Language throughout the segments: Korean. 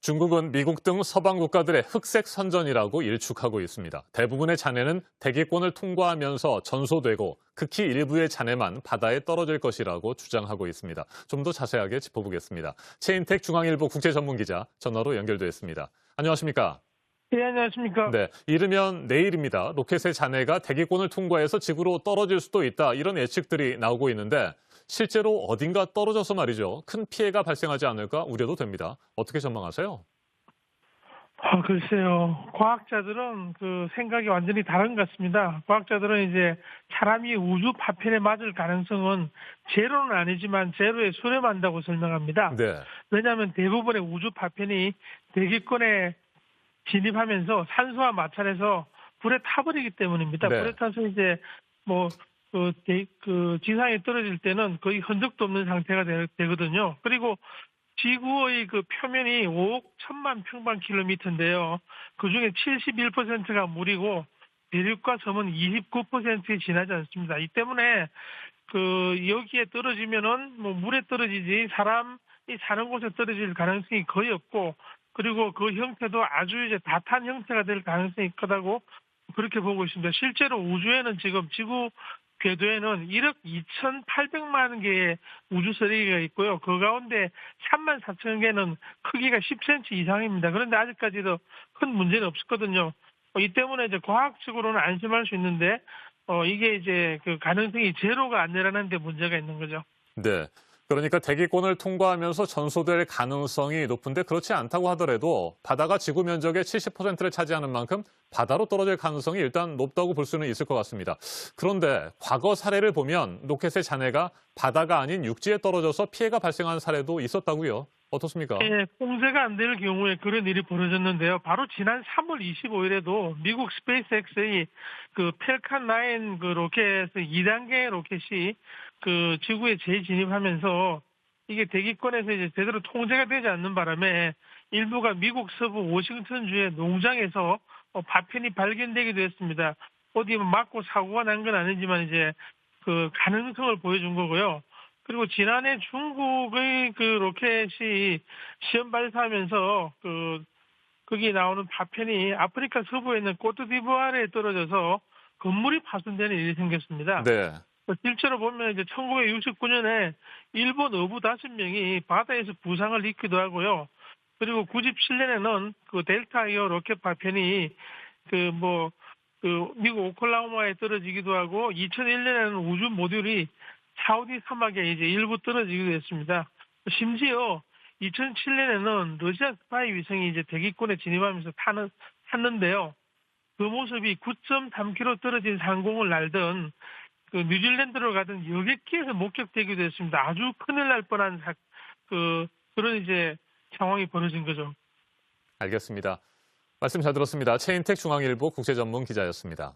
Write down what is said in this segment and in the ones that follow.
중국은 미국 등 서방 국가들의 흑색 선전이라고 일축하고 있습니다. 대부분의 잔해는 대기권을 통과하면서 전소되고 극히 일부의 잔해만 바다에 떨어질 것이라고 주장하고 있습니다. 좀 더 자세하게 짚어보겠습니다. 최인택 중앙일보 국제전문기자 전화로 연결돼 있습니다. 안녕하십니까? 네, 안녕하십니까? 네, 이르면 내일입니다. 로켓의 잔해가 대기권을 통과해서 지구로 떨어질 수도 있다. 이런 예측들이 나오고 있는데 실제로 어딘가 떨어져서 말이죠. 큰 피해가 발생하지 않을까 우려도 됩니다. 어떻게 전망하세요? 글쎄요. 과학자들은 그 생각이 완전히 다른 것 같습니다. 과학자들은 이제 사람이 우주 파편에 맞을 가능성은 제로는 아니지만 제로에 수렴한다고 설명합니다. 네. 왜냐하면 대부분의 우주 파편이 대기권에 진입하면서 산소와 마찰해서 불에 타버리기 때문입니다. 네. 불에 타서 이제 지상에 떨어질 때는 거의 흔적도 없는 상태가 되거든요. 그리고 지구의 그 표면이 5억 1천만 평방킬로미터인데요. 그중에 71%가 물이고 대륙과 섬은 29%에 지나지 않습니다. 이 때문에 여기에 떨어지면은 물에 떨어지지 사람이 사는 곳에 떨어질 가능성이 거의 없고, 그리고 그 형태도 아주 이제 다탄 형태가 될 가능성이 크다고 그렇게 보고 있습니다. 실제로 우주에는 지금 지구 궤도에는 1억 2,800만 개의 우주 쓰레기가 있고요. 그 가운데 3만 4천 개는 크기가 10cm 이상입니다. 그런데 아직까지도 큰 문제는 없었거든요. 이 때문에 이제 과학적으로는 안심할 수 있는데 이게 이제 그 가능성이 제로가 아니라는 데 문제가 있는 거죠. 네. 그러니까 대기권을 통과하면서 전소될 가능성이 높은데 그렇지 않다고 하더라도 바다가 지구 면적의 70%를 차지하는 만큼 바다로 떨어질 가능성이 일단 높다고 볼 수는 있을 것 같습니다. 그런데 과거 사례를 보면 로켓의 잔해가 바다가 아닌 육지에 떨어져서 피해가 발생한 사례도 있었다고요. 어떻습니까? 네, 통제가 안 될 경우에 그런 일이 벌어졌는데요. 바로 지난 3월 25일에도 미국 스페이스X의 그 펠칸 9 그 로켓 2단계 로켓이 그 지구에 재진입하면서 이게 대기권에서 이제 제대로 통제가 되지 않는 바람에 일부가 미국 서부 워싱턴주의 농장에서 파편이 발견되기도 했습니다. 어디 맞고 사고가 난 건 아니지만 이제 그 가능성을 보여준 거고요. 그리고 지난해 중국의 그 로켓이 시험 발사하면서 거기 나오는 파편이 아프리카 서부에 있는 코트디부아르에 떨어져서 건물이 파손되는 일이 생겼습니다. 네. 실제로 보면 이제 1969년에 일본 어부 5명이 바다에서 부상을 입기도 하고요. 그리고 97년에는 그 델타 이어 로켓 파편이 미국 오클라호마에 떨어지기도 하고, 2001년에는 우주 모듈이 사우디 사막에 이제 일부 떨어지기도 했습니다. 심지어 2007년에는 러시아 스파이 위성이 이제 대기권에 진입하면서 탔는데요. 그 모습이 9.3km 떨어진 상공을 날던 그 뉴질랜드로 가던 여객기에서 목격되기도 했습니다. 아주 큰일 날 뻔한 그런 이제 상황이 벌어진 거죠. 알겠습니다. 말씀 잘 들었습니다. 최인택 중앙일보 국제전문기자였습니다.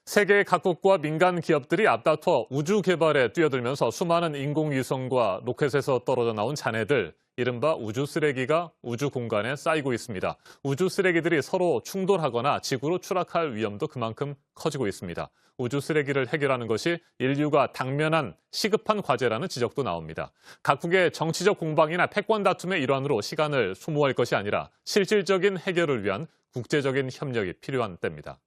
세계 각국과 민간 기업들이 앞다퉈 우주 개발에 뛰어들면서 수많은 인공위성과 로켓에서 떨어져 나온 잔해들, 이른바 우주 쓰레기가 우주 공간에 쌓이고 있습니다. 우주 쓰레기들이 서로 충돌하거나 지구로 추락할 위험도 그만큼 커지고 있습니다. 우주 쓰레기를 해결하는 것이 인류가 당면한 시급한 과제라는 지적도 나옵니다. 각국의 정치적 공방이나 패권 다툼의 일환으로 시간을 소모할 것이 아니라 실질적인 해결을 위한 국제적인 협력이 필요한 때입니다.